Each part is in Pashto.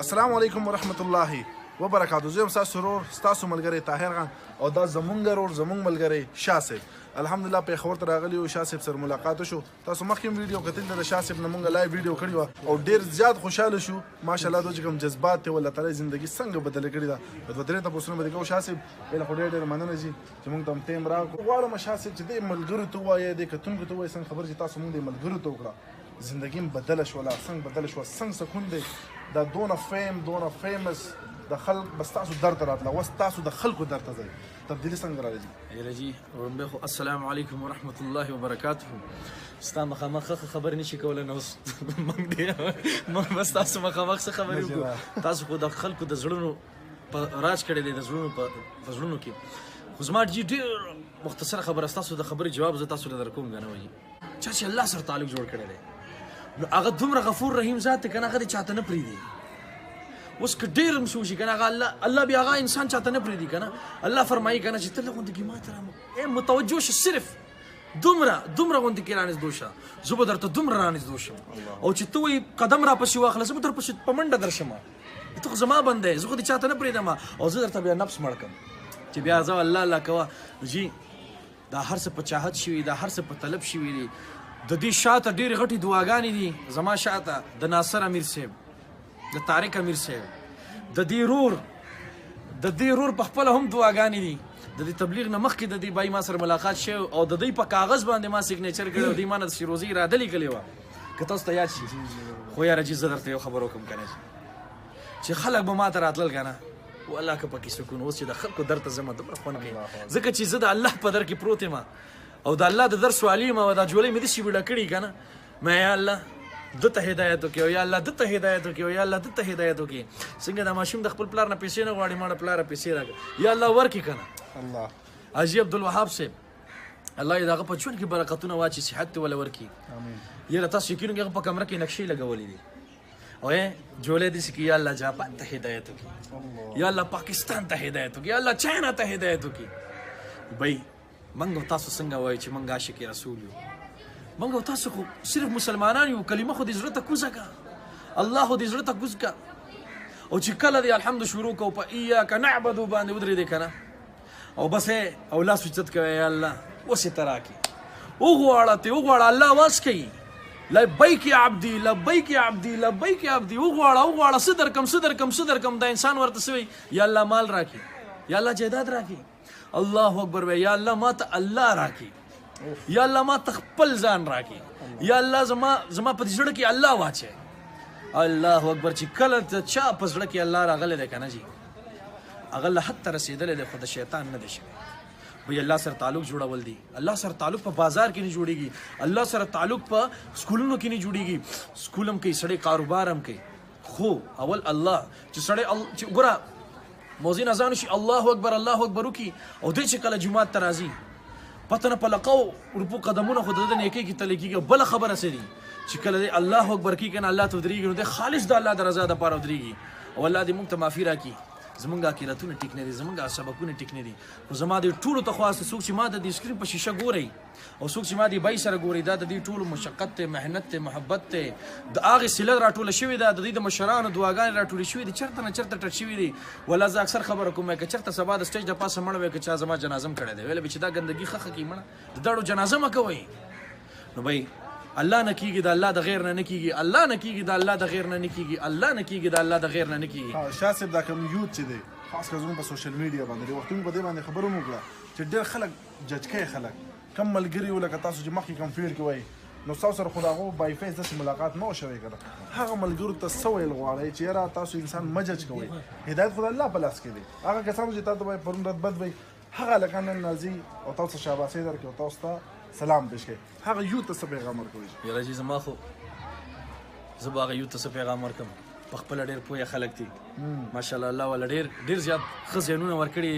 السلام علیکم ورحمت الله وبرکاتو. زه یم ستاسو ورور ستاسو ملګری طاهر خان او دا زمونږ ورور زمونږ ملګری شاه صاحب. الحمدلله پېښور ته راغلي یو. شاه صاحب سره ملاقات وشو. تاسو مخکې هم ویډیو کتل د شاه صاحب نه مونږ لایو ویډیو کړې وه او ډېر زیات خوشحاله شو. ماشاءالله دا چې کوم جذبات دی الله تعالی زندګي څنګه بدله کړې ده. په دوه درې تپوسونه به دې کوو. شاه صاحب بله خو ډېر مننه چې موږ ته هم ټایم راکړو. غواړم شاه صاحب چې دې ملګرو ته ووایې دې کتونکو ته ووایې څنګه خبر چې تاسو مونږ دې ملګرو ته وکړه. زندگی بدله شوله څنګه بدله شوه څنګه سکون دی دا دونه فیم دونه فیمس د خلک بس تاسو در ته راتله اوس تاسو د خلکو در ته ځئ تبدیلي څنګه راځي؟ یاره جي وړاندې خو السلام علیکم ورحمت الله وبرکاته. ستا مخامخ خبرې نشي کولی نو موږ بس تاسو مخامخ څه خبرې وکړو. تاسو خو د خلکو د زړونو په راج کړی دی د زړونو په زړونو کې. خو زما جي ډېر مختصره خبره ستاسو د خبرې جواب زه تاسو له درکوم که نه وایي چا چې الله سره تعلق جوړ کړی دی نو هغه دومره غفور رحیم ذات دی که نه هغه دې چاته نه پرېږدي. اوس که ډېر هم څه وشي که نه هغه الله بیا هغه انسان چاته نه پرېږدي که نه. الله فرمایي که نه چې ته له غوندې ما ته متوجه شه صرف دومره غوندې کې رانږدې شه زه به درته دومره رانږدې شم او چې ته وایي قدم راپسې واخله زه به درپسې په منډه درشم. ته خو زما بنده یې زه خو دې چاته نه پرېږدم او زه درته بیا نفس مړ کړم چې بیا زه الله کوه. جي دا هر څه په چاهت شوي دا هر څه په طلب شوي دي. د دې شاته ډېرې غټې دعاګانې دي زما شاته د ناصر امیر صاحب د طارق امیر صاحب د دې رور په خپله هم دعاګانې دي. د دې تبلیغ نه مخکې د دې بای ما سره ملاقات شوی او د دوی په کاغذ باندې ما سیګنیچر کړی او دوی ما نه د شیروزي اراده لیکلې وه که تاسو ته یاد شي. خو یاره جي زه درته یو خبر وکړم که نه چې خلک به ما ته راتلل که نه والله که پکې سکون اوس چې د خلکو در ته ځمه دومره خوند کوي ځکه چې زه د الله په در کې پروت یم او د الله د در سوالي یم او دا جولۍ مې داسې ویډه کړي که نه ما یا الله ده ته هدایت وکړي او یا الله ده ته هدایت وکړي او یا الله ده ته هدایت وکړي. څنګه دا ماشوم د خپل پلار نه پیسې نه غواړي ما نه پلاره پیسې راکړه یا الله ورکړي که نه. الله حاجي عبدالوهاب صاحب الله یې د هغه په ژوند کې برکتونه واچي صحت دې وله ورکړي. یاره تاسو یقین وکړئ هغه په کمره کې نقشې لګولې دي او جولۍ داسې کې یا الله جاپان ته هدایت وکړي یا الله پاکستان ته هدایت وکړي یا الله چاینا ته هدایت وکړي. بی موږ تاسو څنګه وایو چې موږ عاشق رسول یو موږ تاسو خو صرف مسلمانان یو کلمه خو دې زړه ته کوزه که الله خو دې زړه ته کوز که او چې کله دې الحمد شروع کوو په ایاک نعبدو باندې ودرېدې که نه او بس او لاس اوچت کوې یا الله اوس یې ته راکړې وغواړه ترې وغواړه الله آواز کوي لبیک یا عبدي لبیک یا عبدي لبیک یا عبدي وغواړه څه درکم دا انسان ورته څه وایي یا الله مال راکړي یا الله جایداد راکړي الله اکبر وایي یا الله ما ته الله راکړي یا الله ما ته خپل ځان راکړي یا الله زما په دې زړه کې الله واچوي. الله اکبر چې کله د چا په زړه کې الله راغلی دی که نه جي هغه له حد ته رسېدلی دی خو د شیطان نه دی شوی. وایي الله سره تعلق جوړول دي الله سره تعلق په بازار کې نه جوړېږي الله سره تعلق په سکولونو کې نه جوړېږي. سکول هم کوي سړی کاروبار هم کوي خو اول الله چې سړی چې ګوره موزین اذان شي الله اکبر وکړي او دی چې کله جومات ته راځي پته نه په لقو روپو قدمونه خو د ده نیکۍ کې تللی کېږي. بله خبره څه دي چې کله دی الله اکبر کېږي که نه الله ته ودرېږي نو دی خالص د الله د رضا دپاره ودرېږي او الله دې موږ ته معافي راکړي. زمونږ عقیدتونه ټیک نه دي زمونږ سبقونه ټیک نه دي خو زما دې ټولو ته خواست څوک چې ما د دې سکرین په شیشه ګورئ او څوک چې ما دې بای سره ګورئ دا د دې ټولو مشقت دی محنت دی محبت دی د هغې صله راټوله شوې ده د دوی د مشرانو دعاګانې راټولې شوې دي چېرته نه چېرته ټټ شوي دي. والله زه اکثر خبره کوم که چېرته سبا د سټیج د پاسه مړ وی که چا زما جنازه م کړی دی ویلی به چې دا ګندګي ښه کړي مړه د دړو جنازه مه کوئ نو بی الله نه کېږي د الله د غیر نه نه کېږي الله نه کېږي د الله د غیر نه نه کېږي الله نه کېږي د الله د غیر نه نه کېږي. شاه صاحب دا کوم یوت چې دی خاص کر زموږ په سوشل میډیا باندې ډېر وختونه په دې باندې خبره مو وکړه چې ډېر خلک جج کوي خلک کم ملګري وو لکه تاسو چې مخکې کم فیډ کې وایي نو ستاسو سره خو د هغو بای فیس داسې ملاقات نه و شوی که نه هغه ملګرو ته څه ویل غواړئ چې یاره تاسو انسان مه جج کوئ هدایت خو د الله په لاس کې دی. هغه کسانو چې تا ته وایي پرون رد بد وایي هغه هلکان نن راځي او تاسو ته شاباسۍ درکړي او تاسو ته سلام پیش کوي هغه یوت ته څه پیغام ورکوئ؟ یاره جي زما خو زه به هغه یوت ته څه پیغام ورکړم په خپله ډېر پوهه خلک دي ماشاءالله الله والا ډېر زیات ښه ذهنونه ورکړي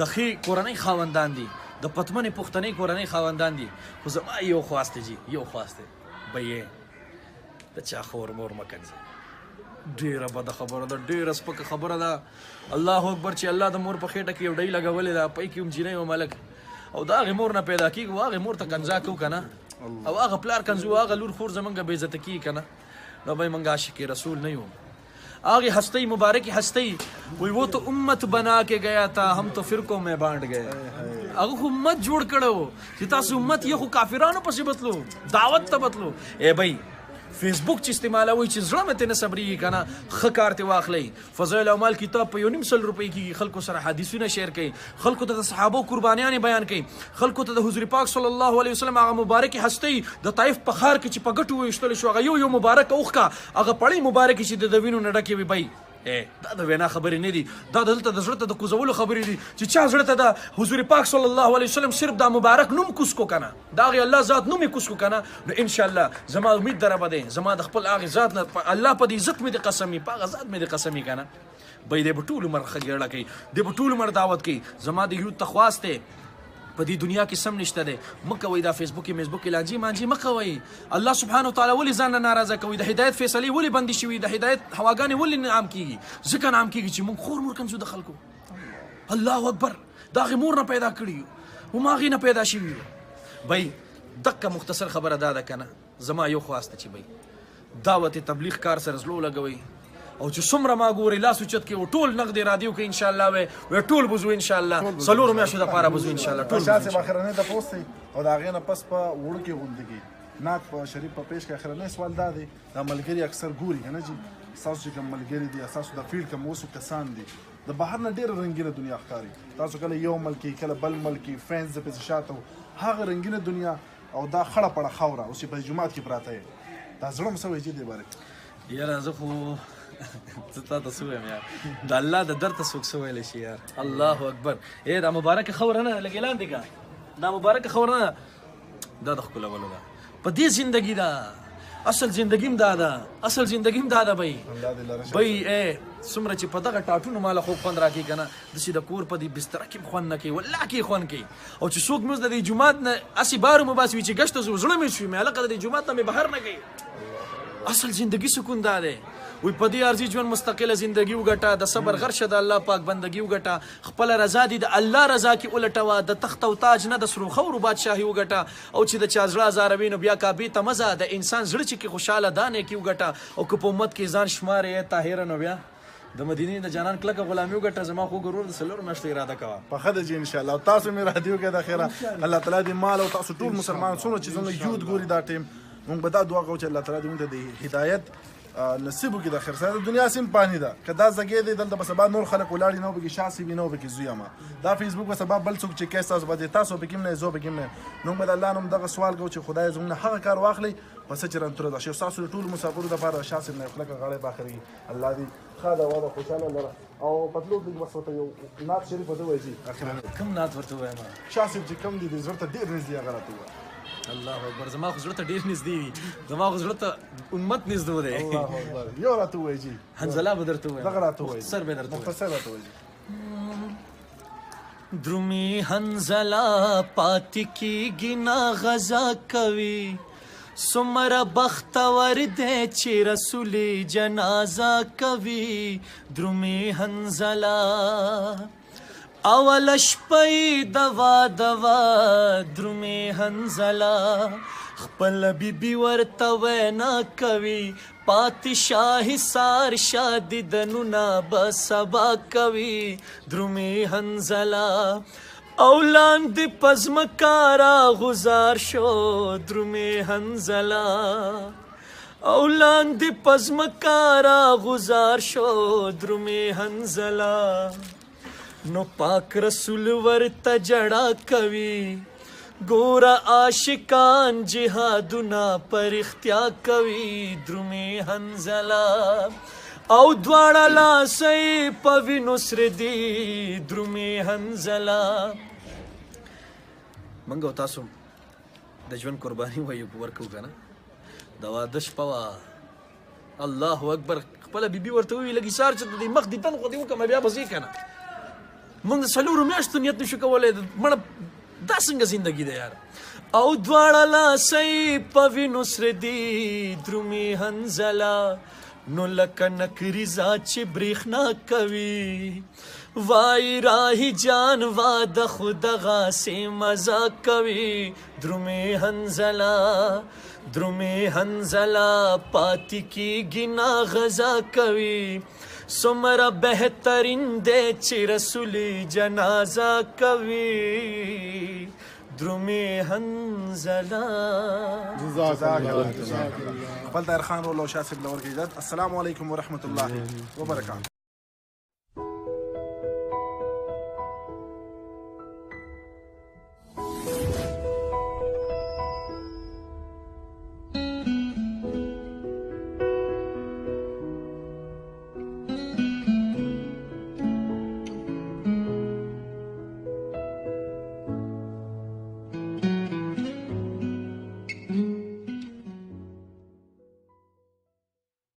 د ښې کورنۍ خاوندان دي د پتمنې پښتنۍ کورنۍ خاوندان دي خو زما یو خواست دی جي یو خواست دی به د چا خور مور مه کنځئ ډېره بده خبره ده ډېره سپکه خبره ده. الله اکبر چې الله د مور په خېټه کې یو ډۍ لګولې ده پۍ کې هم جینۍ او ملک او د هغې مور نه پیدا کېږي او هغې مور ته کنځا کوو که نه او هغه پلار کنځو هغه لور خور زمونږ بې عزته کېږي که نه نو به موږ عاشق رسول نه یو. आगे हस्ती मुबारक हस्ती कोई वो तो उम्मत बना के गया था हम तो फिरकों में बांट गए अगो उम्मत जोड़ कड़ो چې تاسو امت یو خو کافرانو پسې بتلو دعوت ته بتلو اے بھائی فیسبوک چې استعمالوي چې زړه مې ته نه صبرېږي که نه ښه کار ته واخلئ فضایل اعمال کتاب په 1.5 روپۍ کېږي خلکو سره حدیثونه شیر کوي خلکو ته د صحابو قربانیانې بیان کوي خلکو ته د حضور پاک صلی الله علیه وسلم هغه مبارکې هستۍ د طایف په ښار کې چې په ګټو وویشتلی شو هغه یو مبارک اوښکه هغه پړۍ مبارکې چې د وینو نه ډکې وي بی دا د وینا خبرې نه دي دا دلته د زړه ته د کوزولو خبرې دي چې چا زړه ته د حضور پاک صلی الله علیه وسلم صرف دا مبارک نوم کوس کو کنه دا غي الله ذات نوم کوس کو کنه نو ان شاء الله زما امید در بده زما د خپل هغه ذات نه الله په دې عزت مې د قسمی په هغه ذات مې د قسمی کنه بې د ټول عمر خګړه کوي د ټول عمر دعوت کوي زما د یو تخواسته په دې دنیا کې سم نشته ده مکوئ دا فیسبوک کې میسبوک کې لانجی مانجی مکوئ الله سبحانه وتعالی ولې ځان نه ناراضه کوي د هدایت فیصلې ولې بندي شوي د هدایت هواګانې ولې نعام کیږي ځکه نعام کیږي چې موږ خور مور کنځو د خلکو الله اکبر دا غي مور نه پیدا کړی و ما غي نه پیدا شوي بای دغه مختصر خبره دا ده کنه زما یو خواسته چې بای دعوت تبلیغ کار سره زلو لګوي او چې څومره ما ګوري لاس اوچت کې ټول نقد رادیو کې ان شاء الله وي ټول بزو ان شاء الله سلور میاشتو د پاره بزو ان شاء الله ټول شاسه اخرنه د پوسټي او دا غینه پس په وړو کې غوندګي نات په شریف په پیش کې اخرنه سوال دا دی د ملګری اکثر ګوري کنه جی اساس چې کوم ملګری دي اساس د فیلډ کوم وسو کسان دي د بهر نه ډېر رنگینه دنیا ښکاري تاسو کله یو ملکی کله بل ملکی فرندز په شاته هغه رنگینه دنیا او دا خړه پړه خوره او چې په جمعات کې پراته یې دا زړه مسوي چې دی بارک یاره زه خو تا ته سویم یار د الله د در ته څوک سویلی شي یار الله اکبر ای دا مبارکه خوره نه لږ اعلان دی که دا مبارکه خوره نه دا د ښکلولو ده په دې زندگی ده اصل زندگیم دا ده اصل زندگیم دا ده بی بی ای څومره چې په دغه ټاټونو ماله خوب خوند راکوي که نه داسې د کور په دې بستره کې خوند نه کوي والله کې خوند کوي او چې څوک موږ د دې جومات نه هسې بار مباسي وي چې ګشته زه زړه مې شوي مې هلکه د دې جومات نه مې بهر نه کوي اصل زندگی سکون دا دی وی په دې ارزي ژوند مستقله زندگی وګټه د صبر غرشه د الله پاک بندگی وګټه خپل رضا دي د الله رضا کې ولټوه د تخت او تاج نه د سرو خورو بادشاهي وګټه او چې د چا زړه ازاروي نو بیا کعبې ته مزه د انسان زړه چې کې خوشحاله دانې کې وګټه او که په امت کې ځان شمارې طاهره نو بیا د مدینې د جانان کلکه غلامي وګټه زما خو ګرور د سلور میاشتو اراده کوه په ښه ده جي ان شاء الله تاسو مې رادیو کې د خیره الله تعالی دې مال او تاسو ټول مسلمان څومره چې زموږ یوت ګوري دا ټیم موږ به دا دعا کوو چې الله تعالی دې موږ ته د هدایت نصیب وکړي د خیر سره د دنیا سیم پانی ده که دا زګې دی دلته به سبا نور خلک ولاړي نه وبکې شاسې وي نه وبکې زویه ما دا فیسبوک به سبا بل څوک چې کیس تاسو به تاسو پکې نه زه پکې نه نو به د الله نوم دغه سوال کوو چې خدای زموږ نه هغه کار واخلي پس چې رانتوره ده شیخ تاسو د ټولو مسافرو دپاره شاسې نه خلک غاړې باخري الله دې ښه ده واده خوشحاله لره او پتلو دې بس ورته یو نعت شریف ورته وایي اخرا کوم نعت ورته وایم شاسې چې کوم دي د زړه ته ډېر نږدې هغه راته ووایه الله اکبر زما خو زړه ته ډېر نږدې دي زما خو زړه ته امت نږدې دی الله اکبر یو راته ووایي جي حنزله به درته ووایم دغه راته ووایي مختصر به درته ووایم مختصر راته ووایي درومي حنزله پاتې کېږي نه غزا کوي څومره بختور دی چې رسول جنازه کوي درومي حنزله اول شپی دوا دوا درومي حنزله خپل بیبي ورته وینا کوي پادشاه سار شادي دنونه به سبا کوي درومي حنزله اولان دی پزمکارا غزار شو درومي حنزله اولان دی پزمکارا غزار شو درومي حنزله نو پاک رسول ورته جړه کوي ګوره عاشقان جهادونه پر اختیا کوي درومي حنزله او دواړه لاسې په وینو سره دي درومي حنزله منګه تاسو د ژوند قرباني وایو ورکو کنه د واده شپه وه الله اکبر خپله بیبي ورته وویل لږ ایثار چې د مخ دیدن خو دې وکړم بیا به ځې که نه موږ د څلورو میاشتو نیت نشو کولی مړه دا څنګه زندګي ده یار او دواړه لاسې په وینو سره دي درومي حنزله نو لکه نکریزا چې برېښنا کوي وای راهی جان واده خود غاسې مزه کوي درومې هنزلا پاتی کیږي نا غزا کوي څومره بهترین دی چې رسولي جنازه کوي درومې هنزلا خپل طاهر خان رول او شاه صاحب لور کې عزت. السلام علیکم ورحمت الله وبرکاته.